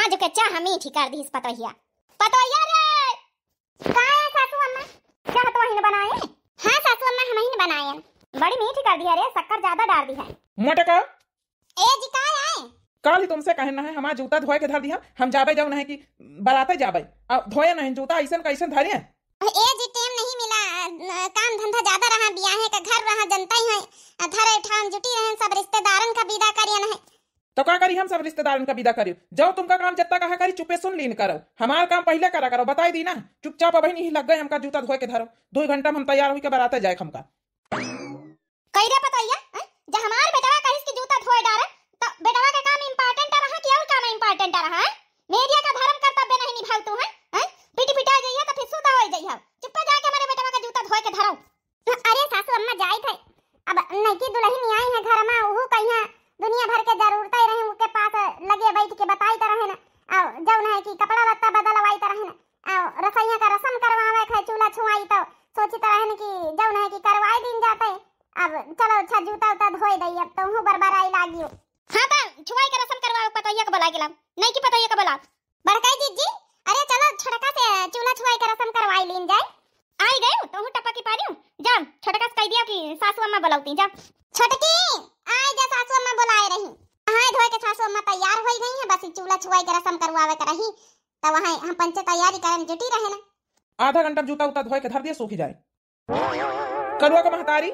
आज के चाह हम ही ठीक कर दी इस पतोहिया रे। का है सासू अम्मा, क्या तो वही बनाए? हां सासू अम्मा हम ही बनाए। बड़ी मीठी कर दिया रे, शक्कर ज्यादा डाल दी है। मोटका ए जी का है? काल ही तुमसे कहना है हमारा जूता धोए के धर दिया, हम जाबे जाऊ नहीं कि बराते जाबे, अब धोए नहीं जूता ऐसन कैसन धरे। ए जी टाइम नहीं मिला, काम धंधा ज्यादा रहा, बियाहे का घर रहा, जनता ही है, धरे ठान जुटी रहे, सब रिश्तेदारन का विदा करियन है। तो क्या करी हम सब रिश्तेदारन का विदा करियो, जाओ तुमका काम जत्ता कहा करी चुपे सुन लीन करो, हमारा काम पहले करा करो, बताई दी ना, चुपचाप अब नहीं लग गए हमका जूता धोए के धरो, 2 घंटा में हम तैयार हुई के बराते जाए हमका। कई रे पतोहिया जब हमार बेटवा कहिस कि जूता धोए डारे तो बेटवा का काम इंपॉर्टेंट रहा कि और काम इंपॉर्टेंट रहा है? मेरिया का धर्म कर्तव्य नहीं निभाव तू है? पीटी पिटा जइया तो फिर सुधा हो जइया, चुप जाके हमारे बेटवा का जूता धोए के धरो। अरे सासू अम्मा जाई थे, अब नईकी दुल्हन आई है घर में, ओहू कहिया दुनिया भर के जरूरतें रहे उनके पास लगे बैठ के बताई त रहे ना, और जौन है कि कपड़ा लत्ता बदलवाई त रहे ना, और रसोईया का रस्म करवावे है, चूल्हा छुआई तो सोची त रहे कि जौन है कि करवाई दिन जाते। अब चलो अच्छा जूता उता धोए दई, अब तो हूं बरबराई लागियो। हां बा छुआई का रस्म करवाओ, पतोहिया का बुला गेला नहीं कि पतोहिया का बुला बड़काई जीजी। अरे चलो छड़का से चूल्हा छुआई का रस्म करवाई लीन जाए। आई गए तो हूं टपा की पारियो, जा छड़का से कह दिया कि सासू अम्मा बुलाउती, जा छोटकी आई जा, सासू अम्मा बुलाए रही। हां धोए के सासू अम्मा तैयार हो गई है, बस चूल्हा छुआई का रस्म करवावे कर रही, तो वहां हम पंचे तैयारी करन जुटी रहे ना। आधा घंटा जूता उता धोए के धर दिए सूख जाए। करुआ का महतारी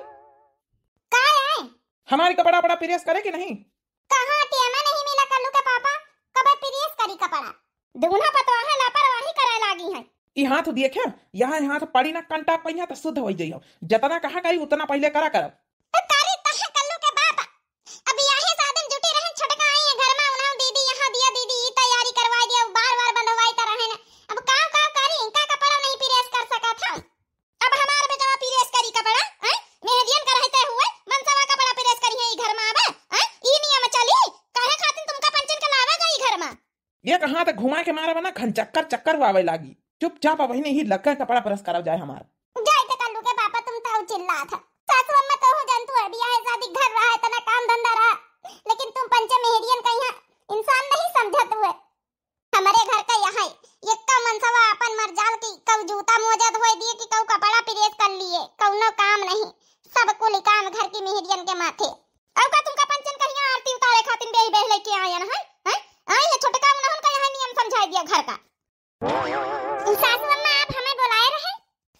हमारी कपड़ा पड़ा प्रेस करे कि नहीं? कहां टेमा नहीं मिला कल्लू के पापा, कब प्रेस करी कपड़ा? दूना पतवा है लापरवाही करे लागी है। ई हाथ देखे यहाँ हाथ पड़ी ना कंटा पहिया तो शुद्ध हो जाइयो, जितना कहा करी उतना पहले करा कर। तो करी तह कल्लू के पापा, अब यही साधन जुटी रहे, छटका आई है घर में, उन्हों दीदी यहाँ दिया, दीदी ई तैयारी करवाई दिया, बार-बार बंधवाई त रहे ना, अब का करी, इनका कपड़ा नहीं प्रेस कर सका था। अब हमारे बेटा प्रेस करी कपड़ा हैं? मेहदियन का रहते हुए मनसवा कपड़ा प्रेस करी है ई घर में, अब हैं ई नियम चली काहे खातिर तुमका पंचन के लावे गई घर में? ये कहां तक घुमा के मारा बना घन चक्कर आवे लागी, चुपचाप अब नहीं ही लग कपड़ा प्रेस करा जाए हमारा। जाए तो कल्लू के पापा तुम तो चिल्ला था, सासू अम्मा तो हो जानतू है, बियाह शादी घर रहा है, तना काम धंधा रहा, लेकिन तुम पंचे मेहदियन कहिया इंसान नहीं समझत हुए। हमारे घर का यहाँ एक का मनसवा अपन मरजाल की कऊ जूता मोजा धोए दिए कि कऊ कपड़ा प्रेस कर लिए, कौनो काम नहीं, सब कुल काम घर की मेहदियन के माथे। अब का तुमका पंचन कहिया आरती उतारे खातिर बेही बेह लेके आयन है? हैं आई ये छोटका उन्होंने का यहाँ नियम समझाई दिया घर का। सासू अम्मा आप हमें बुलाए रहे?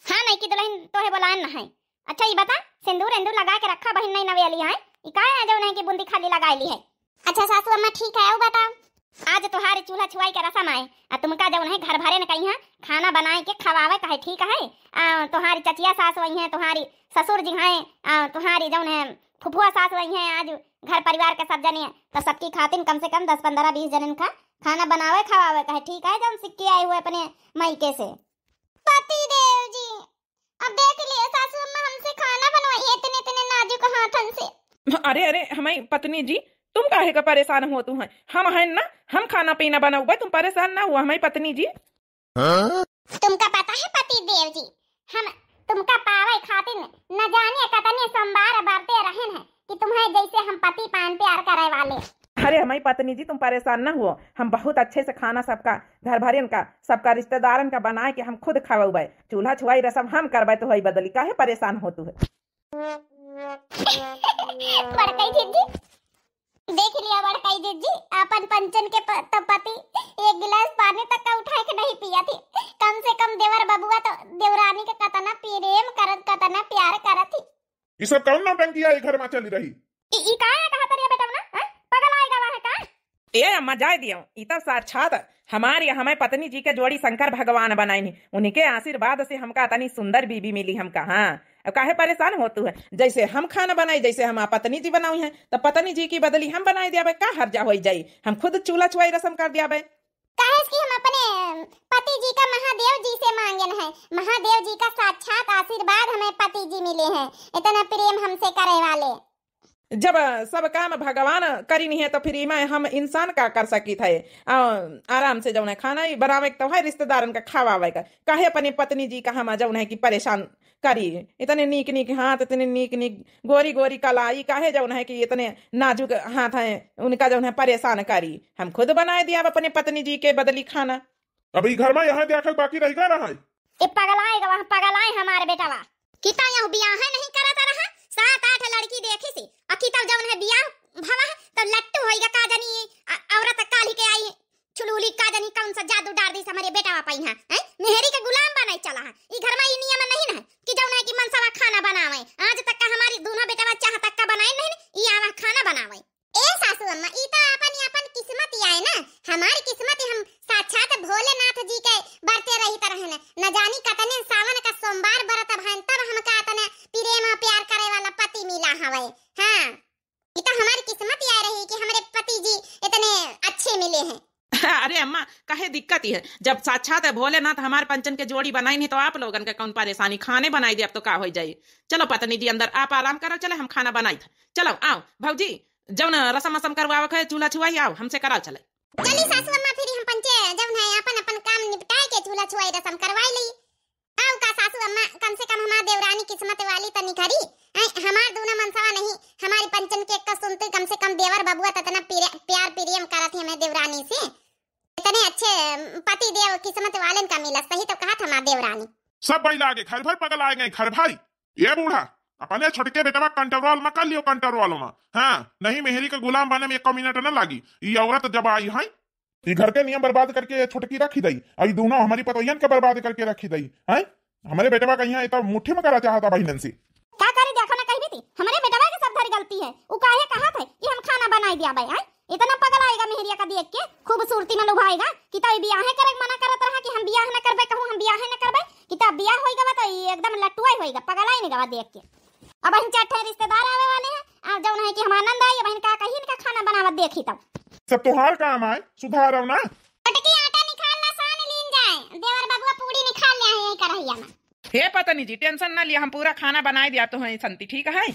हां नहीं कि दुल्हन तोहे बुलान ना है। अच्छा ये बता सिंदूर इंदूर लगा के रखा बहन नहीं नवेली है, ई का है जो नहीं कि बूंदी खाली लगाई ली है? अच्छा सासू अम्मा ठीक है, अब बताओ आज तुम्हारे चूल्हा छुआई का रस्म आए, तुमका जब नहीं घर भरे न कहीं खाना बनाए के खवावे कहे, ठीक है? तुम्हारी चचिया सास वही है, तुम्हारी ससुर जी हैं, तुम्हारी जौन है फुफुआ सास वही है, आज घर परिवार के सब जने तो सबकी खातिन कम से कम 10-15-20 जनन का खाना बनावे खवावे कहे, ठीक है? जब सिक्के आए हुए अपने मायके से। पति देव जी अब देख लिए सासू अम्मा हमसे खाना बनवाई इतने नाजुक हाथन से। अरे हमारी पत्नी जी तुम काहे का परेशान हो, तू है हम हैं ना, हम खाना पीना बनाऊंगा, तुम परेशान ना हुआ हमारी पत्नी जी। तुमका पता है पति देव जी, हम तुमका पावे खातिर न जाने कतने सोमवार बरते रहन है कि तुम्हें जैसे हम पति पान प्यार करे वाले। अरे हमारी पत्नी जी तुम परेशान ना हुआ, हम बहुत अच्छे से खाना सबका घर भरन का सबका रिश्तेदारन का बनाए के हम खुद खवाए, चूल्हा छुआई रसम हम करवाए, तो वही बदली काहे परेशान हो तू है? बड़काई दीदी देख लिया, बड़काई दीदी अपन पंचन के तो पति एक गिलास पानी तक का उठाए के नहीं पिया थी, कम से कम देवर बबुआ तो देवरानी के कतना प्रेम करत कतना प्यार करत थी। ये सब कौन नौटंकी आई घर में चली रही? ई का है कहा तरिया बेटा ना पगल आएगा वहां का? ए अम्मा जाए दियो, ई तो साक्षात हमारी हमारी पत्नी जी के जोड़ी शंकर भगवान बनाई, उन्हीं के आशीर्वाद से हमका तनी सुंदर बीबी मिली हमका। हाँ अब काहे परेशान होतू है, जैसे हम खाना बनाई जैसे हम पत्नी जी बनाई है, तो पत्नी जी की बदली हम बनाई दिया का हर्जा हो जाई, हम खुद चूल्हा छुआई रस्म कर दिया। काहे कि हम अपने पति जी का महादेव जी से मांगन है, महादेव जी का साक्षात आशीर्वाद हमें पति जी मिले हैं, इतना प्रेम हमसे करे वाले। जब सब काम भगवान करी नहीं है तो फिर इमा हम इंसान का कर सकी थे, आराम से जौन है खाना ही बनावे तो है रिश्तेदारन का खावावे का, काहे अपनी पत्नी जी का हम जौन है कि परेशान करी इतने नीक नीक हाथ, इतने नीक नीक गोरी गोरी कलाई, काहे जौन है कि इतने नाजुक हाथ है उनका जौन है परेशान करी। हम खुद बनाए दिया अपने पत्नी जी के बदली खाना। अभी घर में यहाँ देखल बाकी रह गया रहा है। ये पगलाएगा वहाँ पगलाए हमारे बेटावा किता यहाँ बियाह नहीं करता रहा 7-8 लड़की देखी सी और किता जौन है बियाह भवा तो लट्टू होएगा का जानी औरत काली के आई छुलूली का जानी कौन सा जादू डाल दी हमारे बेटावा पहिया हैं मेहरी के गुलाम बनाई चला है। ई घर में ई नियम नहीं ना कि जौन है कि मनसावा खाना बनावे आज तक का हमारी दोनों बेटावा चाह तक का बनाए नहीं ई आवा खाना बनावे। ए सासू अम्मा ई तो अपन किस्मत ही आए ना हमारी किस्मत हम साक्षात भोलेनाथ जी के बरते रही तरह न जानी कतने सावन का सोमवार बरत भान तब हमका तने प्रेम प्यार करे वाला पति मिला हवे। हां ई तो हमारी किस्मत ही आ रही कि हमारे पति जी इतने अच्छे मिले हैं। अरे अम्मा काहे दिक्कत ही है, जब साक्षात है भोलेनाथ हमारे पंचन के जोड़ी बनाई नहीं तो आप लोगन के कौन परेशानी, खाने बनाई दे अब तो का हो जाए। चलो पत्नी जी अंदर आप आराम करो, चले हम खाना बनाई था। चलो आओ भौजी जौन रसम रसम करवावे के चूल्हा छुआई आओ हमसे कराओ चले। चली सासू अम्मा फिर हम पंचे जौन है अपन काम निपटाए के चूल्हा छुआई रसम करवाई ली। आओ का सासू अम्मा कम से कम हमार देवरानी किस्मत वाली तनी खरी हमार दोनों मनसावा नहीं हमारी पंचन के का सुनते कम से कम देवर बबुआ ततना प्यार प्रेम करत हमें देवरानी से इतने अच्छे पति देव किस्मत वाले का मिला। सही तो कहा था हमार देवरानी। सब भाई लागे घर भर पगल आए गए घर भाई। ये बूढ़ा अपने छोटके बेटवा कंट्रोल में कर लियो कंट्रोल में। हाँ नहीं मेहरी के गुलाम बने में 1 मिनट न लागी। ये औरत जब आई है ये घर के नियम बर्बाद करके छोटकी रखी दई और दोनों हमारी पतोयन के बर्बाद करके रखी दई है। हमारे बेटवा का यहाँ मुट्ठी में करा चाहता बहनन से क्या करी देखो ना कही थी हमारे बेटवा के सब धर गलती है वो काहे कहा था कि हम खाना बनाई दिया भाई। इतना पगल आएगा मेहरिया का देख के खूबसूरती में लुभाएगा कि तब बियाह करे मना करत रहा कि हम बियाह न करबे कहूं हम बियाह न करबे कि तब बियाह होइगा तो एकदम लटुआई होइगा पगलाई नहीं गवा देख के। अब हम 4 रिश्तेदार आवे वाले हैं आ जौन है कि हम आनंद आई बहन का कहीं इनका खाना बनावत देखी तब सब तोहार काम आए सुधार ना टटकी आटा निकाल ला सान लीन जाए देवर बबुआ पूरी निकाल ले यही करहिया में। हे पत्नी जी टेंशन ना लिया हम पूरा खाना बनाए दिया तो है संती ठीक है।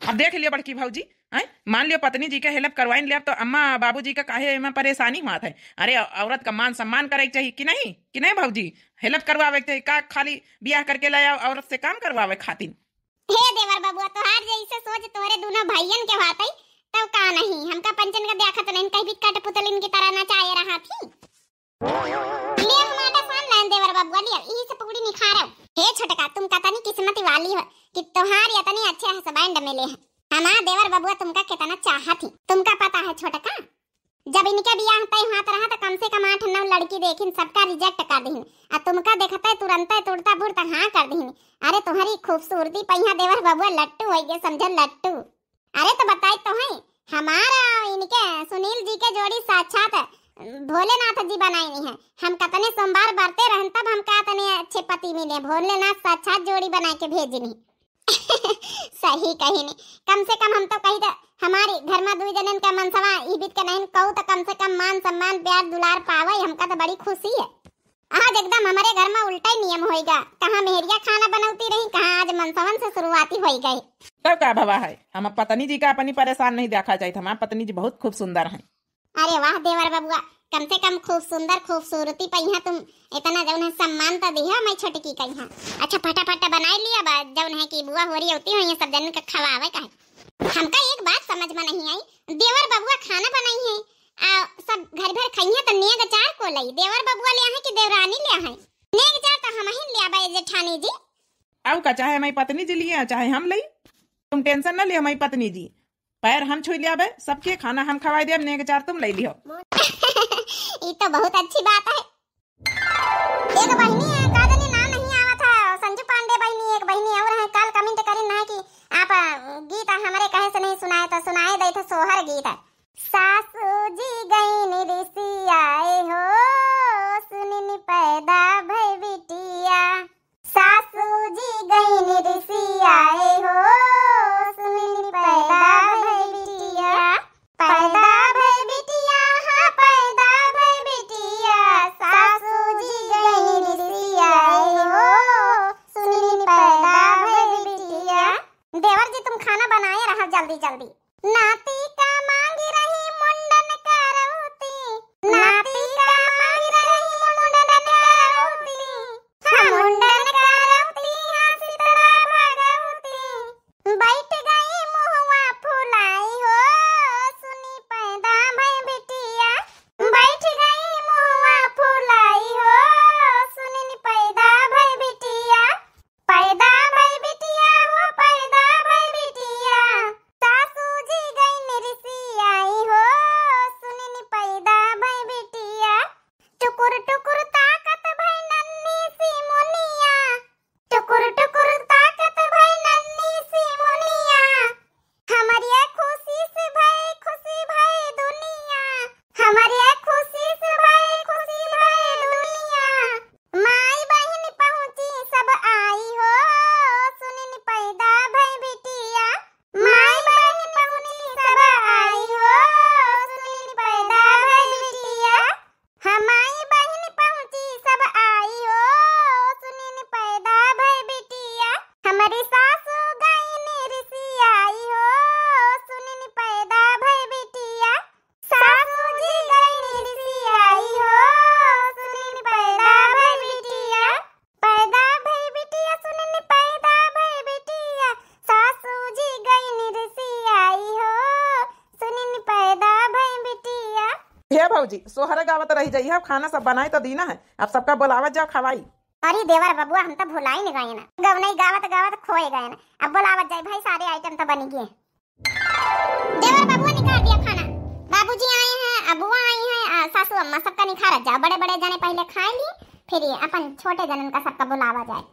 अब देख लियो बड़की भौजी है मान लियो पत्नी जी के हेल्प करवाइन लिया तो अम्मा बाबूजी का काहे में परेशानी हुआ है। अरे औरत का मान सम्मान करे चाहिए कि नहीं भौजी हेल्प करवावे चाहिए का खाली बियाह करके लाया औरत से काम करवावे खातिर। हे देवर बबुआ तोहार जैसे सोच तोरे दोनों भाइयन के बात है तब का नहीं हमका पंचन का देखत नहीं कहीं भी कट पुतलिन की तरह नचाए रहा थी। ले हमारा सान लाइन देवर बबुआ लिया ई से पूरी निखारो। हे छोटका तुम कतनी किस्मत वाली हो कि तोहार इतने अच्छे हस्बैंड मिले हैं। हमारा देवर बबुआ तुमका कितना चाहत थी तुमका पता है छोटका जब इनके बियाह तय हाथ रहा तो कम से कम 8-9 लड़की देखिन सबका रिजेक्ट कर दीन और तुमका देखता है तुरंत तुड़ता बुड़ता हाँ कर दीन। अरे तुम्हारी खूबसूरती पहिया देवर बबुआ लट्टू हो गए समझो लट्टू। अरे तो बताई तो है हमारा इनके सुनील जी के जोड़ी साक्षात भोलेनाथ जी बनाई नहीं है। हम कतने सोमवार बरते रहन तब हम का तने अच्छे पति मिले भोलेनाथ साक्षात जोड़ी बना के भेजनी। सही कही नहीं कम से कम हम तो कही तो हमारे घर में 2 जनन का मनसवा ई बीत के नहीं कहू तो कम से कम मान सम्मान प्यार दुलार पावे हमका तो बड़ी खुशी है। आज एकदम हमारे घर में उल्टा ही नियम होएगा कहाँ मेहरिया खाना बनाती रही कहाँ आज मनसवन से शुरुआती हो गई। तब का भवा है हम पत्नी जी का अपनी परेशान नहीं देखा चाहिए हमारी पत्नी जी बहुत खूब सुंदर है। अरे वाह देवर बबुआ कम से कम खूब सुंदर खूबसूरती पहिया तुम इतना जौन है सम्मान तो दिया मैं छोटकी का यहाँ। अच्छा फटाफट बनाई लिया बात जौन है कि बुआ हो रही होती है सब जन का खवावे का है। हमका एक बात समझ में नहीं आई देवर बबुआ खाना बनाई है सब घर भर खइया तो नेग चार को लई देवर बबुआ ले है कि देवरानी ले है। नेग चार तो हम ही ले आबे जेठानी जी आओ का चाहे हमारी पत्नी जी लिए चाहे हम लई तुम टेंशन ना लियो हमारी पत्नी जी पैर हम छुई लिया बे सबके खाना हम खवाई दे नेग चार तुम ले लियो। ये तो बहुत अच्छी बात है। एक बहनी है काजनी नाम नहीं आवा था संजू पांडे बहनी एक बहनी और है कल कमेंट करी ना कि आप गीत हमारे कहे से नहीं सुनाए तो सुनाए दे तो सोहर गीत है। सासू जी गई निरिसी आए हो सुनिन पैदा भई बिटिया सासू जी गई निरिसी आए हो सुनिन पैदा भई बिटिया पैदा भई बिटिया हाँ पैदा भई बिटिया सासू जी गई निरिसी आए हो सुनिन पैदा भई बिटिया। देवर जी तुम खाना बनाए रहा जल्दी जल्दी नाती का मांगे हे भौजी सोहर गावत रही जाइए, अब खाना सब बनाए तो दीना है, अब सबका बुलावत जाओ खवाई। अरे देवर बबुआ हम तो भुला ही नहीं गए ना, गवनई गावत गावत खोए गए ना, अब बुलावत जाए भाई, सारे आइटम तो बन गए। देवर बबुआ निकाल दिया खाना, बाबूजी आए हैं, अबुआ आई हैं, सासू अम्मा सबका निखारत जाओ, बड़े बड़े जने पहले खा लिए, फिर ये अपन छोटे जनन का सबका बुलावा जाए।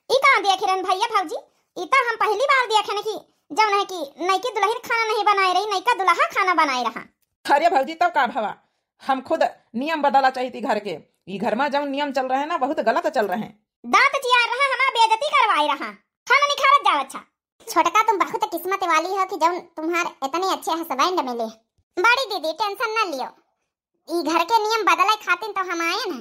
ई कहां दिया किरण भैया भौजी, ई तो हम पहली बार देखे न कि जब नहीं कि नईकी दुल्हन खाना नहीं बनाए रही, नईका दुल्हा खाना बनाए रहा। अरे भौजी तब का भवा, हम खुद नियम बदला चाहिए थी घर के, ये घर में जो नियम चल रहे हैं ना बहुत गलत चल रहे हैं। दांत चियार रहा, हमारा बेइज्जती करवाई रहा, खाना निखारत जाओ। अच्छा छोटका तुम बहुत किस्मत वाली हो कि जब तुम्हारे इतने अच्छे हस्बैंड मिले। बड़ी दीदी टेंशन न लियो, ई घर के नियम बदले खातिर तो हम आए ना।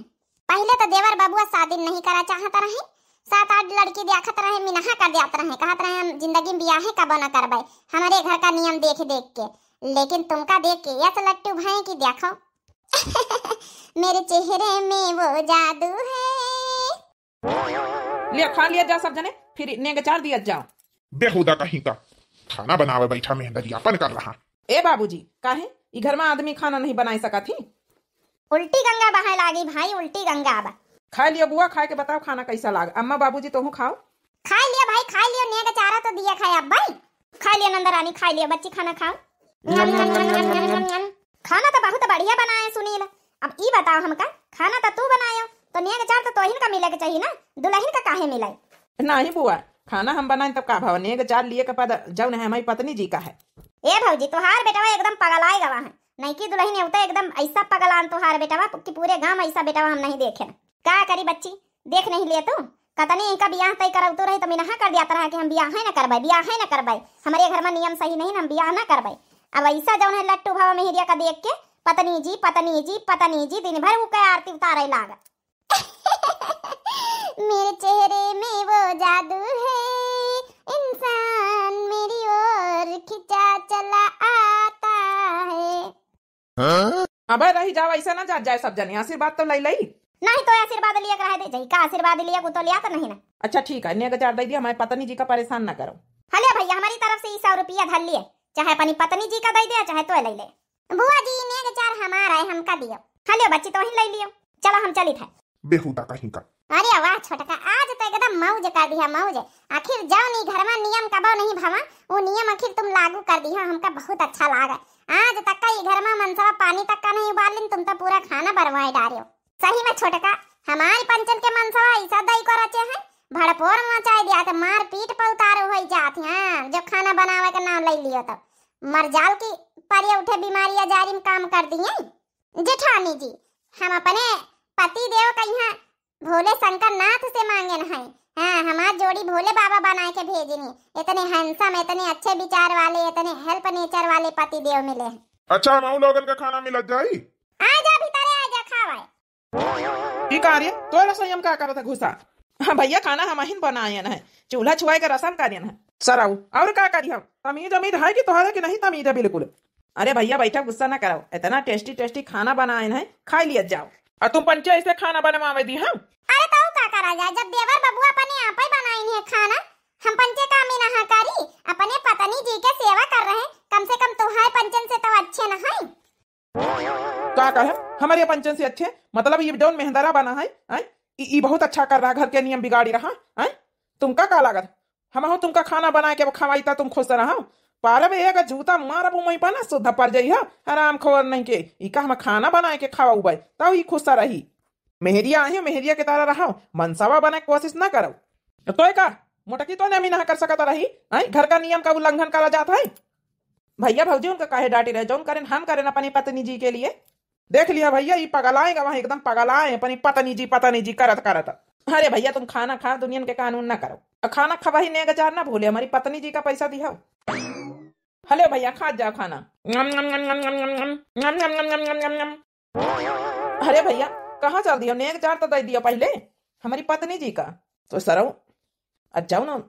पहले तो देवर बबुआ शादी नहीं करा चाहता रहे, 7-8 लड़की देखत रहे, मिनहा कर देत रहे, कहत रहे हम जिंदगी में ब्याह कब न करबे हमारे घर का नियम देख देख के, लेकिन तुमका देख के यस लट्टू भाई की देखो मेरे चेहरे में वो जादू है। लिया खा लिया जा सब जने, फिर नेग चार दिया जाओ। बेहुदा कहीं का खाना बनावे बैठा मेहनतियापन कर रहा। ए बाबूजी काहे ई घर में आदमी खाना नहीं बना सका थी? उल्टी गंगा बहाए लागी भाई, उल्टी गंगा। अब खा लिया बुआ, खा के बताओ खाना कैसा लाग। अम्मा बाबूजी तुम खाओ। खा लिया भाई, खा लियो, नेग चारा तो दिया खाए अब भाई, खा लिया नंदरानी, खा लिया बच्ची, खाना खाओ। खाना तो बहुत बढ़िया बनाए सुनील। अब ई बताओ हमका, खाना तो तू बनायो तो नेग चार तो तोहिन का मिले के चाहिए ना, दुल्हन का काहे मिले? नहीं बुआ, खाना हम बनाए तब का भाव, नेग चार लिए के पद जौन है हमारी पत्नी जी का है। ए भौजी तोहार बेटवा एकदम पगलाए गवा है, नहीं की दुल्हन होता एकदम ऐसा पगलान तोहार बेटवा कि पूरे गांव ऐसा बेटवा हम नहीं देखे। का करी बच्ची, देख नहीं लिए तू कतनी इनका बियाह तय करब तो रही तो मिनहा कर दिया तरह कि हम बियाह है न करबै, बियाह है न करबै, हमारे घर में नियम सही नहीं, हम बियाह न करबै। अब ऐसा जौन है लट्टू भावा मेहरिया का देख के पत्नी जी पत्नी जी पत्नी जी दिन भर वो क्या आरती उतारे लागा मेरे चेहरे में वो जादू है, इंसान मेरी ओर खिंचा चला आता है। अबे रही जाओ, ऐसा ना जा जाए सब जने, आशीर्वाद तो लई नहीं तो आशीर्वाद लिया कर दे जई का आशीर्वाद लिया को तो लिया तो नहीं ना। अच्छा ठीक है, नेग चार दे दिया, हमारी पत्नी जी का परेशान ना करो। हले भैया हमारी तरफ से 100 रुपया धर लिए, चाहे अपनी पत्नी जी का दे दे चाहे तो ले ले। बुआ जी नेग चार हमारा है, हमका दियो। हले बच्ची तो ही ले लियो, चलो हम चली थे। बेहुदा कहीं का। अरे वाह छोटका, आज तो एकदम मौज कर दिया मौज। आखिर जाओ नहीं घर में नियम कबो नहीं भावा, वो नियम आखिर तुम लागू कर दिया, हमका बहुत अच्छा लगा। आज तक का ये घर में मनसा पानी तक का नहीं उबालिन, तुम तो पूरा खाना बरवाए डालियो। सही में छोटका, हमारी पंचन के मनसा ऐसा दई को रचे हैं, भड़पोर मचाए दिया तो मार पीट पर उतारो हो जात हैं। जो खाना बनावे का नाम ले लियो तो मरजाल की परिया उठे बीमारियां जारी में काम कर दिए। जेठानी जी हम अपने पति देव कहीं भोले शंकर नाथ से मांगे न है, हाँ हमार जोड़ी भोले बाबा बनाए के भेजनी। इतने हैंडसम, इतने अच्छे विचार वाले, इतने हेल्प नेचर वाले पति देव मिले हैं। अच्छा माऊ लोगन का खाना मिलत जाई। आजा भीतर आजा खावाए। ई कार्य तो रसोई का करत घुसा। हाँ भैया खाना हम ही बनाए न है, चूल्हा छुआए के रसम कार्यन है सराऊ, और का करी हम तमीज अमीज है कि तोहरे कि नहीं तमीज है बिल्कुल। अरे भैया बैठा गुस्सा ना करो, इतना टेस्टी टेस्टी खाना बनाए है, खा लिया जाओ। और तुम पंचे ऐसे खाना बनवावे दी हम। अरे तो का करा जाए, जब देवर बबुआ अपने आप ही बनाई है खाना, हम पंचे का मिना करी, अपने पत्नी जी के सेवा कर रहे हैं, कम से कम तुम्हारे पंचन से तो अच्छे न है। का कहे हमारे पंचन से अच्छे, मतलब ये जौन मेहंदरा बना है ई बहुत अच्छा कर रहा, घर के नियम बिगाड़ी रहा है। तुमका का लागत, हम हो तुमका खाना बना के खवाई था, तुम खुश रहा पारब एक जूता मारब मई पर ना सुधा पड़ जाई है, आराम खोर नहीं के इका हम खाना बनाए के खावा उबाई तब ही खुश रही। मेहरिया आहे मेहरिया के तारा रहा, मनसावा बने कोशिश ना करो तो का मोटकी तो नहीं ना कर सकता रही, घर का नियम का उल्लंघन करा जाता है। भैया भौजी उनका काहे डांटी रहे, जौन करें हम करें अपनी पत्नी जी के लिए। देख लिया भैया ये पगलाएगा वहां, एकदम पगलाए अपनी पत्नी जी करत करत। अरे भैया तुम खाना खा, दुनिया के कानून ना करो, खाना खवा ही नेग चार ना भूले, हमारी पत्नी जी का पैसा दिया। हले भैया खा जाओ खाना। अरे भैया कहाँ चल दिया, नेग चार तो दे दिया पहले हमारी पत्नी जी का, तो सरऊ अच्छा ना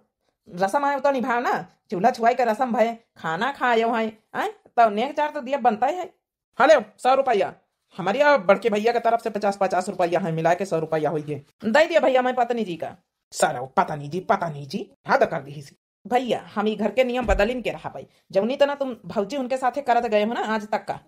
रसम आयो तो निभाओ ना, चूल्हा छुआई का रसम भय, खाना खायो है तो नेग चार तो दिया बनता है। हले 100 रुपया हमारी बड़के भैया की तरफ से 50-50 रुपया है, मिला के 100 रुपया हो गए, दे दिया भैया हमारी पत्नी जी का। सरऊ पत्नी जी हद कर दी भैया, हम ही घर के नियम बदलिन के रहा भाई, जवनी तना तुम भौजी उनके साथे करत गए हो ना आज तक का,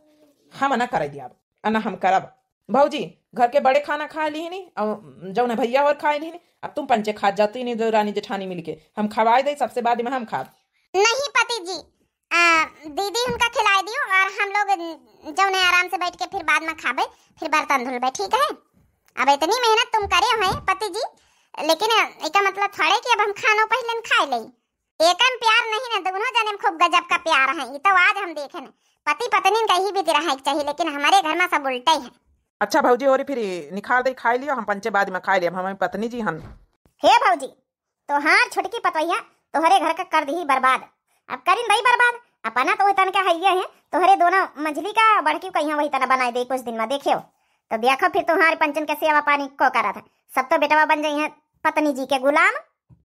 हम ना कर दिया। ना हम करब। भौजी घर के बड़े खाना खा ली नहीं और जौन भैया और खाए नहीं, अब तुम पंचे खा जाती नहीं दो रानी जेठानी मिलके, हम खवाए दे सबसे बाद में हम खाब। नहीं पति जी, दीदी उनका खिला दियो और हम लोग जौन है आराम से बैठ के फिर बाद में खाबे, फिर बर्तन धुलबे, ठीक है। अब इतनी मेहनत तुम करे हो पति जी, लेकिन इसका मतलब थोड़े कि अब हम खानो पहले खाए ले। एकम प्यार नहीं ना, दोनों जने में खूब गजब का प्यार है। ये तो आज हम देखे ना, पति पत्नी कहीं भी रहा चाहिए, लेकिन हमारे घर में सब उल्टा ही है। अच्छा भौजी और फिर निखार दे खाए लियो, हम पंचे बाद में खाए लियो हमारी पत्नी जी हम। हे भौजी तो हाँ छोटकी पतोहिया तोहरे घर का कर दी बर्बाद, अब करीन भाई बर्बाद अपना तो तन का है तोहरे दोनों मंझली का बड़की कहीं वही तना बनाए दे कुछ दिन में, देखियो तो देखो फिर तुम्हारे पंचन के सेवा पानी को करा था, सब तो बेटवा बन जाई है पत्नी जी के गुलाम।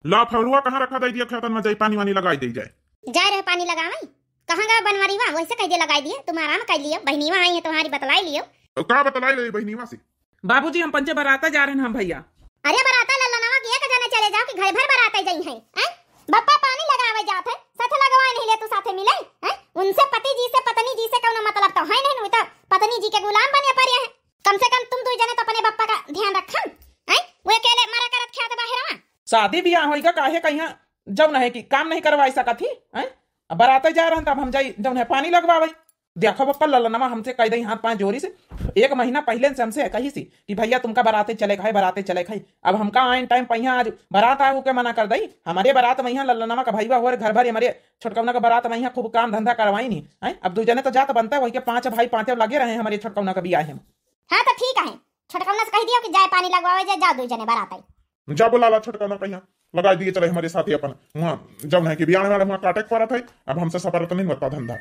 ला फरुआ कहाँ रखा दे दिया खेतन में, जाई पानी वानी लगाई दे जाए। जा रहे पानी लगावे कहाँ गए बनवारी वहाँ, वैसे कह दे लगाई दिए, तुम आराम कर लियो, बहनीवा आई है तुम्हारी बतलाई लियो। का बतलाई ले बहनीवा से? बाबूजी हम पंचे बराता जा रहे हैं हम भैया। अरे बराता लल्लनवा किया के जाने चले जाओ कि घर भर बराता जाई है, हैं? बप्पा पानी लगावे जात है, साथ लगवा नहीं ले तो साथे मिले, हैं? उनसे पति जी से पत्नी जी से कौन मतलब तो है नहीं, तो पत्नी जी के गुलाम बने पड़े हैं। कम से कम तुम दो जने तो अपने बप्पा का ध्यान रखन, हैं? वो अकेले मरा करत खात बाहरवा। शादी ब्याह होइगा काहे कहिया जब नहीं कि काम नहीं करवाई सकत ही, हैं? अब बराते जा रहे हैं तब हम जाई जब है पानी लगवावे। देखो बप्पा लल्लनवा हमसे कह दई हाथ पांच जोरी से, 1 महीना पहले से हमसे कही सी कि भैया तुमका बराते चले खाए, बराते चले खाई। अब हमका आइन टाइम पहिया आज बारात आगू के मना कर दई, हमारे बारात महिया लल्लनवा का भैया हो घर भर हमारे छोटकौना का बारात महिया खूब काम धंधा करवाई नहीं है। अब 2 जने तो जात बनता है, वही के 5 भाई 5 लगे रहे हमारे छोटकौना का भी आए हैं। हाँ तो ठीक है, छोटकौना से कह दियो कि जाए पानी लगवावे, जाए जाओ 2 जने बारात आई। जा बोला ला छोटकौना पहिया लगा दिए चले हमारे साथी अपन वहाँ जब है कि बियाने वाले वहाँ काटे पड़ा था। अब हमसे सफर तो नहीं होता धंधा,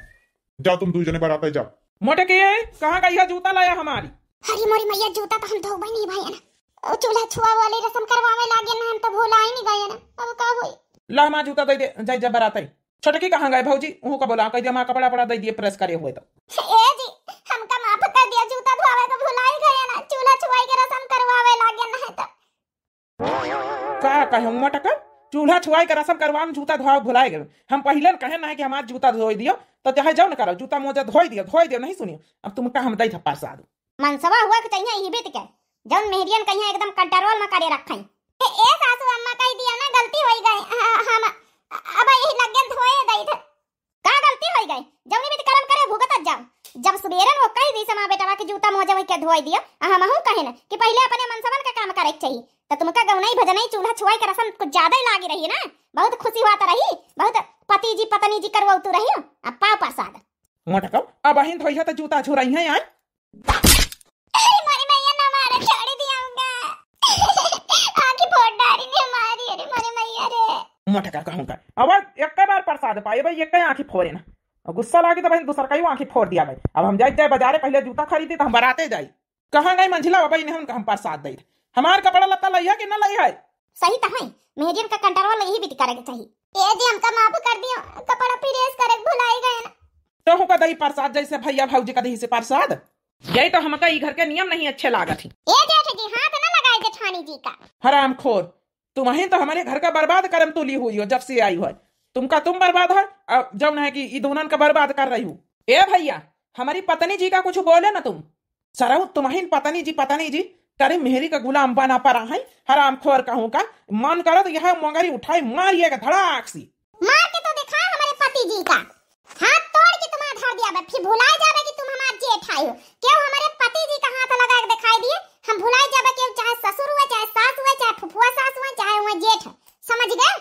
जाओ तुम 2 जने बारात आई जाओ। मोटे के कहाँ का यह जूता लाया हमारी? हरी मोरी मैया जूता तो हम धोबे नहीं भाई ना, चूल्हा छुआ वाले रस्म करवावे लागे ना, हम तो भूला ही नहीं गए ना, अब का होई। ला हमारा जूता दे दे जाए जब बारात आई। छोटकी कहाँ गए भौजी? उहू का बोला कह दिया हमारा कपड़ा पड़ा दे दिए प्रेस करे हुए तो। ए जी हमका माफ कर दिया, जूता धोवे तो भुला ही गए ना, चूल्हा छुआई के रस्म करवावे लागे ना है तो। का कहूं मोटा कर चूल्हा छुआई के रस्म करवा में जूता धोआ भुलाए गए। हम पहले कहे ना है कि हमारा जूता धोई दियो, तो चाहे जाओ ना करो जूता मोजा धोई दियो नहीं सुनियो। अब तुम का हम दई था प्रसाद मनसवा हुआ कि चाहिए ही बीत के जौन मेहरियन कहिया एकदम कंट्रोल में करे रखई। ए सासू अम्मा कह दिया ना गलती होई गई, हम अब यही लगे धोए दई थे। का गलती होई गई? जौनी भी कर्म करे भुगत जाओ, जब सुबेरन वो कह दी समा बेटवा के जूता मोजा वही के धोई दियो, हम हूं कहे ना कि पहले अपने मनसवन का काम करे चाहिए, तो तुमका गौनाई भजनाई चूल्हा छुआई के रस्म कुछ ज्यादा ही लागी रही ना, बहुत खुशी होता रही, बहुत पति जी पत्नी जी करवाउतू रही। अब पाओ प्रसाद मोटा कब अब अहिन धोइया तो जूता छुराई है यार। अरे मारी मैया ना मारे छोड़ दियाऊंगा, आंखें फोड़ डाली ने हमारी, अरे मारी मैया रे। मोटा का कहूंगा अब एक बार प्रसाद पाए भाई, एक आंखें फोड़े ना, और गुस्सा लागी तो भाई दूसरा कई आंखें फोड़ दिया भाई। अब हम जाए बाजारे पहले जूता खरीदी तो हम बराते जाई, कहाँ गई मंझिला भाई ने हम प्रसाद दई हमार कपड़ा लत्ता लइया कि ना लई है। सही तो है, मेहरियन का कंट्रोल यही भी करेगा चाहिए। ए जी हमका माफ कर दियो, कपड़ा प्रेस करे भुलाई गए ना। तो हो का दही प्रसाद जैसे भैया भौजी का दही से प्रसाद, यही तो हमका ई घर के नियम नहीं अच्छे लागत ही। ए जेठ जी हाथ ना लगाए जेठानी जी का। हरामखोर तुम्हें तो हमारे घर का बर्बाद करम तुली हुई हो जब से आई हो, तुमका तुम बर्बाद है, अब जब है कि ई दोनों का बर्बाद कर रही हूँ। ए भैया हमारी पत्नी जी का कुछ बोले ना तुम, सराउ तुम्हारी पत्नी जी तेरे मेहरी का गुलाम बना पड़ा है। हरामखोर कहूँ का मन करो तो यह मंगरी उठाई मारिएगा धड़ाक सी। मार के तो दिखा हमारे पति जी का हाथ तोड़ के तुम्हारा धर दिया, फिर भुलाए जावे कि तुम हमारे जेठ आए हो। क्यों हमारे पति जी का हाथ लगा के दिखाई दिए, हम भुलाए जावे कि चाहे ससुर हुए, चाहे सास हुए, चाहे फुफुआ सास हुए, चाहे हुए जेठ, समझ गए?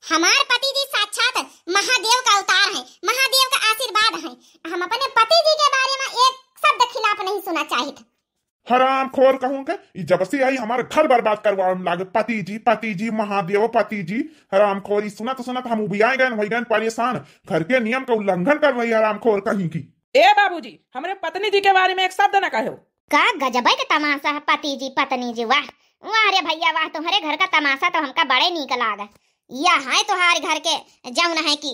हमारे पति जी साक्षात महादेव का अवतार है, महादेव का आशीर्वाद है। हम अपने पति जी के बारे में एक शब्द खिलाफ नहीं सुना चाहिए। हराम खोर कहूँ के जब से आई हमारे घर बर्बाद करवा लागे पति जी महादेव पति जी। हराम खोरी सुना तो हम उबियाए गए हो गए परेशान, घर के नियम का उल्लंघन कर रही हराम खोर कहीं की। ए बाबूजी हमारे पत्नी जी के बारे में एक शब्द न कहो। का गजब है तमाशा है पति जी पत्नी जी, वाह वाह रे भैया वाह, तुम्हारे घर का तमाशा तो हमका बड़े नीक लागा। यह है तुम्हारे घर के जौन है कि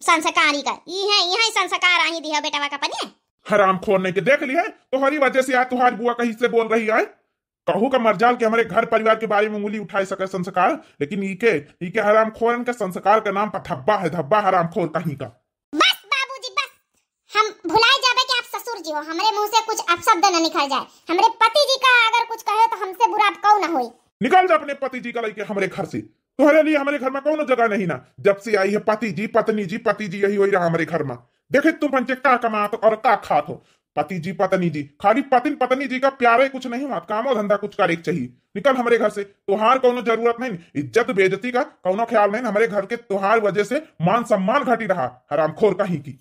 संस्कारी का यही संस्कार आई दिया बेटा का पने। हराम खोर ने के देख लिया तो हरी वजह से आज तुम्हारी बुआ कहीं से बोल रही है कहू का मरजाल के हमारे घर परिवार के बारे में उंगली उठाई सके संस्कार, लेकिन इके हराम खोरन के संस्कार का नाम पर धब्बा है, धब्बा हराम खोर कहीं का। बस बाबूजी बस, हम भुलाए जावे कि आप ससुर जी हो, हमरे मुंह से कुछ अपशब्द न निकल जाए। हमरे पति जी का अगर कुछ कहे तो हमसे बुरा आप कौ ना होई। निकाल जा अपने पति जी का लेके हमारे घर से। तुम्हारे लिए हमारे घर में कौन जगह नहीं ना। जब से आई है पति जी पत्नी जी पति जी यही हो रहा हमारे घर में। देखे तुम पंचे का कमात और का खात हो। पति जी पत्नी जी खाली पतिन पत्नी जी का प्यारे कुछ नहीं हुआ, कामो धंधा कुछ करे चाहिए। निकल हमारे घर से। तुहार कोनो जरूरत नहीं, इज्जत बेइज्जती का कोनो ख्याल नहीं। हमारे घर के तुहार वजह से मान सम्मान घटी रहा हरामखोर कहीं की।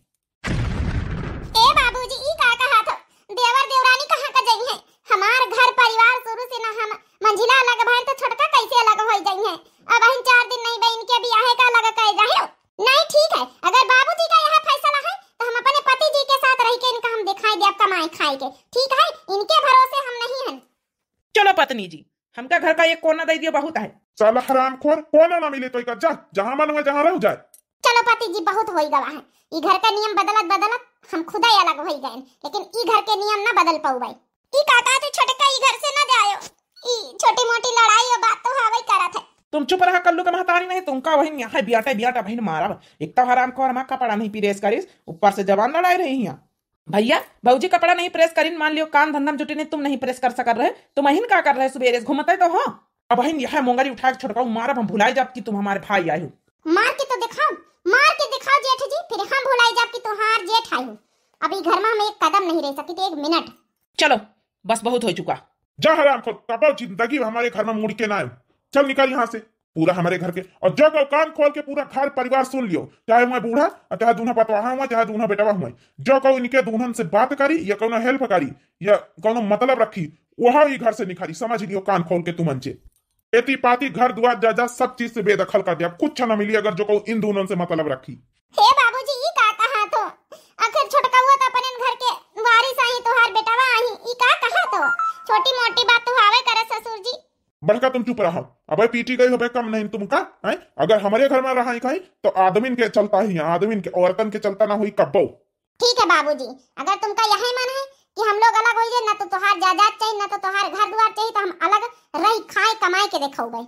ए बाबूजी ई का कहा था, देवर देवरानी कहां का जई है। हमार घर परिवार शुरू से ना हम मंजिला अलग भाई तो छोटका कैसे अलग हो जाई है। अब इन 4 दिन नहीं बहन के ब्याह का अलग कह रहे हो। नहीं ठीक है, अगर बाबूजी का यह फैसला है तो हम अपने पति जी के साथ रह के इनका हम दिखाई दे कमाए खाए के। ठीक है, इनके भरोसे हम नहीं हैं। चलो पत्नी जी, हमका घर का एक कोना दे दियो बहुत है। साला हरामखोर, कोना ना मिले तो इका जा, जहां मन हुए जहां रह जाए। चलो पति जी बहुत होई गवा है। ई घर का नियम बदलत बदलत हम खुदा ही अलग होई गए, लेकिन ई घर के नियम ना बदल पाऊ भाई। ई काका तो छोटका ई घर से ना जायो। ई छोटी मोटी लड़ाई और बात तो हावई करत है। तुम चुप रहा, कल्लू का महतारी नहीं तुमका वही यहाँ बियाटा बियाटा बहन मारा। एक तो हराम को हमारा कपड़ा नहीं प्रेस करीस, ऊपर से जवान लड़ाई रही हैं। भैया भाजी कपड़ा नहीं प्रेस करीन, मान लियो काम धंधा जुटे नहीं तुम नहीं प्रेस कर सक रहे, तुम अहिन का कर रहे सुबेरे घूमते तो हाँ। अब अहिन यह मोंगरी उठा के छोटका मारा, हम भुलाई जब कि तुम हमारे भाई आए हो। मार के तो दिखाओ, मार के दिखाओ जेठ जी, फिर हम भुलाई जब कि तुहार जेठ आई हो। अभी घर में हम एक कदम नहीं रह सकी, 1 मिनट। चलो बस बहुत हो चुका। जा हरामखोर, कब जिंदगी हमारे घर में मुड़ के ना आए। चल निकल यहाँ से। पूरा हमारे घर के और जो कान खोल के पूरा घर परिवार सुन लियो, चाहे मैं बूढ़ा चाहे दूल्हा पतवाहा हुआ चाहे दूल्हा बेटवा हुआ, जो कहो इनके दूल्हन से बात करी या कोनो हेल्प करी या कोनो मतलब रखी वहां ही घर से निखारी। समझ लियो कान खोल के तुमन से। खेती पाती घर दुआर जायदाद सब चीज से बेदखल कर दिया, कुछ न मिली अगर जो कहो इन दूल्हन से मतलब रखी। हे बाबूजी ई का कहा तो, आखिर छोटका हुआ तो अपन घर के वारिस आई, तोहार बेटवा आई, ई का कहा तो छोटी मोटी बात तो हावे करे ससुर जी। बड़का तुम चुप रहो। अब पीटी गई हो कम नहीं तुमका है। अगर हमारे घर में रहा कहीं तो आदमीन के चलता ही, आदमीन के औरतन के चलता ना हुई कब्बो। ठीक है बाबूजी, अगर तुमका यही मन है कि हम लोग अलग हो जाए, ना तो तोहार जायदाद चाहिए ना तो तोहार घर द्वार चाहिए, तो हम अलग रही खाए कमाए के देखो भाई।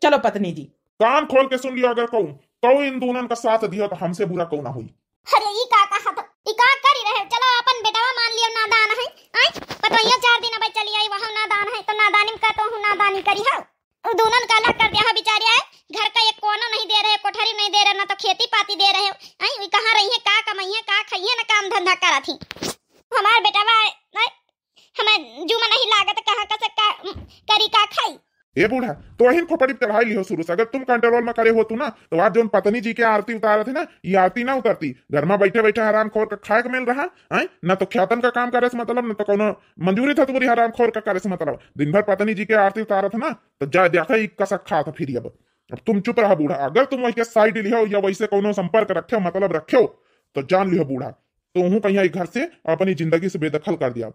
चलो पत्नी जी कान खोल के सुन लियो, अगर कहूं तो इन दोनों का साथ दियो तो हमसे बुरा कहू ना हुई। अरे ई का कहा तो, ई का करी रहे। चलो अपन बेटावा मान लियो नादान है। आई पतोइया 4 दिन अब चली आई, वहां नादान है तो नादानी का तो हूं नादानी करी है। दोनों का अलग कर दिया बेचारे है। घर का एक कोना नहीं दे रहे, कोठरी नहीं दे रहे, ना तो खेती पाती दे रहे। आई कहां रही है, का कमाई है, का खाई है, ना काम धंधा करा थी। हमार बेटावा हमें जुमा नहीं लागत, कहां का करी का खाई। ए बूढ़ा तो वही खोपड़ी चढ़ाई लियो शुरू से। अगर तुम कंट्रोल में करे हो तू ना तो आज जो पत्नी जी के आरती उतारे थे ना, ये आरती ना उतरती। घर में बैठे बैठे हराम खोर का खाए के मिल रहा है ना, तो ख्यातन का काम करे से मतलब, ना तो कोनो मंजूरी था तुम्हारी हराम खोर का करे से मतलब। दिन भर पत्नी जी के आरती उतारा था ना तो जा देखा कसक खा था फिर। अब तुम चुप रहा बूढ़ा। अगर तुम वही साइड लियो या वैसे कोनो संपर्क रखे मतलब रखे तो जान लियो बूढ़ा, तो हूँ कहीं घर से अपनी जिंदगी से बेदखल कर दिया।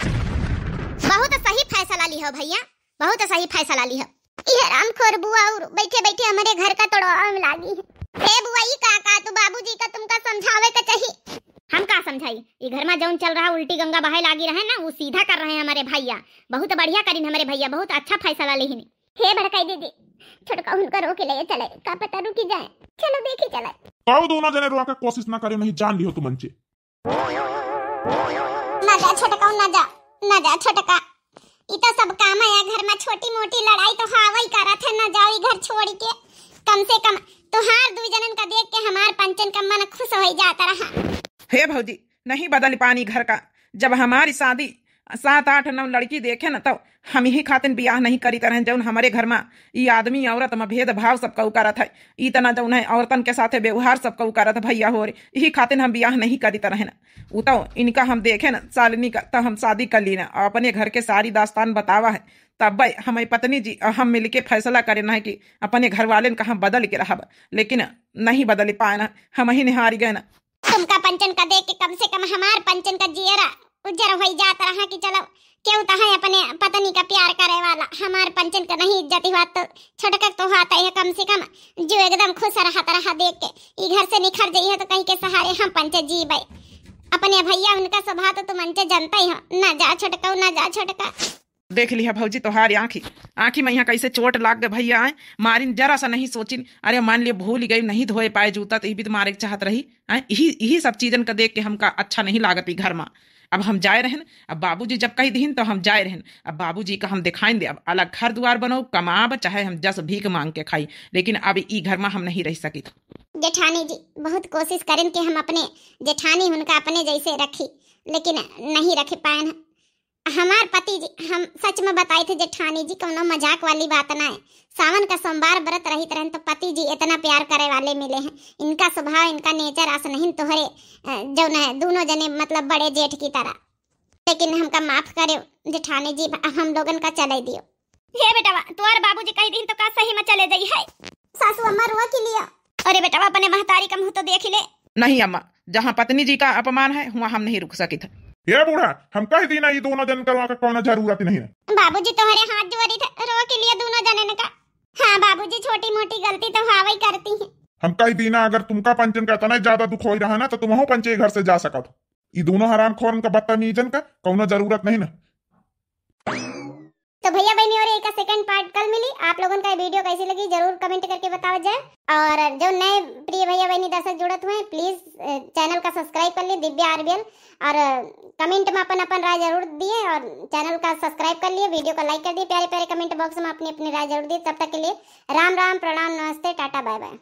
बहुत सही फैसला लिया भैया, बहुत सही फैसला लिया। ये रामखोर बुआ और बैठे बैठे हमारे घर का तोड़वा में लागी है। हे बुआ ई काका तो बाबूजी का तुमका समझावे का चाहिए। हम का समझाई, ये घर में जौन चल रहा उल्टी गंगा बहाए लागी रहे ना, वो सीधा कर रहे हैं हमारे भैया। बहुत बढ़िया करीन हमारे भैया, बहुत अच्छा फैसला लेहिन। हे भड़काई दीदी, छोटका उनका रोके ले चले, का पता रुकी जाए। चलो देखी चले। तो दोनों जने रोके कोशिश ना करे, नहीं जान लियो तुम मंचे। ना जा छोटका, ना जा, ना जा छोटका। इतना सब काम है घर में, छोटी मोटी लड़ाई तो हावई करत है। ना जाओ घर छोड़ के, कम से कम तुहार 2 जनन का देख के हमार पंचन का मन खुश हो जाता रहा। हे भौजी नहीं बदल पानी घर का। जब हमारी शादी 7, 8, 9 लड़की देखे न तो हम ही खातिर बियाह नहीं करी तरह। जौन हमारे घर में ये आदमी औरत में भेदभाव सबका करत है, इतना जौन है औरतन के साथे व्यवहार सबका करत भैया हो रे, यही खातिर हम बियाह नहीं करी तरह न। वो तो इनका हम देखे न सालनी का तो हम शादी कर ली ना, अपने घर के सारी दास्तान बतावा है। तब भाई हमारी पत्नी जी और हम मिलके फैसला करे ना है कि अपने घर वाले कहा बदल के रहा, लेकिन नहीं बदल पाए ना, हम ही निहारी गए ना। तुमका पंचन का देख के कम से कम हमार पंचन का जियरा उज्जर हो जाता रहा कि चलो क्यों तो है अपने पत्नी का प्यार करे वाला। हमार पंचन का नहीं इज्जत हुआ तो छोटका तो हाथ है कम से कम, जो एकदम खुश रहा देख के। ये घर से निखर जाइए तो कहीं के सहारे हम पंच जी भाई अपने भैया, उनका स्वभाव तो तुम अंचे जानता ही हो। ना जा छोटका, ना जा छोटका। देख लिया भौजी तोहारी आंखी में यहाँ कैसे चोट लाग गए भैया आए मारिन, जरा सा नहीं सोचिन। अरे मान लिया भूल गई, नहीं धोए पाए जूता तो ये भी तो मारे चाहत रही। यही सब चीजन का देख के हमका अच्छा नहीं लागत घर में। अब हम जाए रहन, अब बाबूजी जब कही दीन तो हम जाए रहन। अब बाबूजी का हम दिखाइन दे, अब अलग घर द्वार बनो, कमाब, चाहे हम 10 भीख मांग के खाई, लेकिन अब ई घर में हम नहीं रह सकी। जेठानी जी बहुत कोशिश करें कि हम अपने जेठानी उनका अपने जैसे रखी, लेकिन नहीं रख पाए न। हमार पति जी, हम सच में बताए थे जेठानी जी, कोनो मजाक वाली बात ना है। सावन का सोमवार व्रत रही तरह तो पति जी इतना प्यार करे वाले मिले हैं। इनका स्वभाव, इनका नेचर आस नहीं तोहरे जो न दोनों जने मतलब बड़े जेठ की तरह। लेकिन हमका माफ करे जेठानी जी, हम लोगन का चले दियो। हे बेटा, तुम्हारे बाबूजी कही दिन तो का सही में चले जाई है। सासू अम्मा रुआ के लिए। अरे बेटा, अपने महतारी का मुंह तो देख ले। नहीं अम्मा, जहाँ पत्नी जी का अपमान है वहाँ हम नहीं रुक सकी थे। ये बूढ़ा, हम कह दी ना ये दोनों जन करवा का कौन जरूरत नहीं है। बाबूजी तुम्हारे हाथ जोड़ी थे रो के लिए दोनों जने ने कहा। हाँ बाबूजी, छोटी मोटी गलती तो हावई करती है। हम कह दी ना, अगर तुमका पंचन का इतना ज्यादा दुख हो रहा ना तो तुम पंचे घर से जा सकत। ये दोनों हराम खोरन का बदतमीजन का कौनो जरूरत नहीं ना। तो भैया बहनी, और एक सेकंड पार्ट कल मिली। आप लोगों का वीडियो कैसी लगी जरूर कमेंट करके बताओ जाए। और जो नए प्रिय भैया बहनी दर्शक जुड़त हुए, प्लीज चैनल का सब्सक्राइब कर लिए दिव्या आरबीएल, और कमेंट में अपन राय जरूर दिए, और चैनल का सब्सक्राइब कर लिए, वीडियो को लाइक कर दिए, प्यारे प्यारे कमेंट बॉक्स में अपनी अपनी राय जरूर दिए। तब तक के लिए राम राम, प्रणाम, नमस्ते, टाटा, बाय बाय।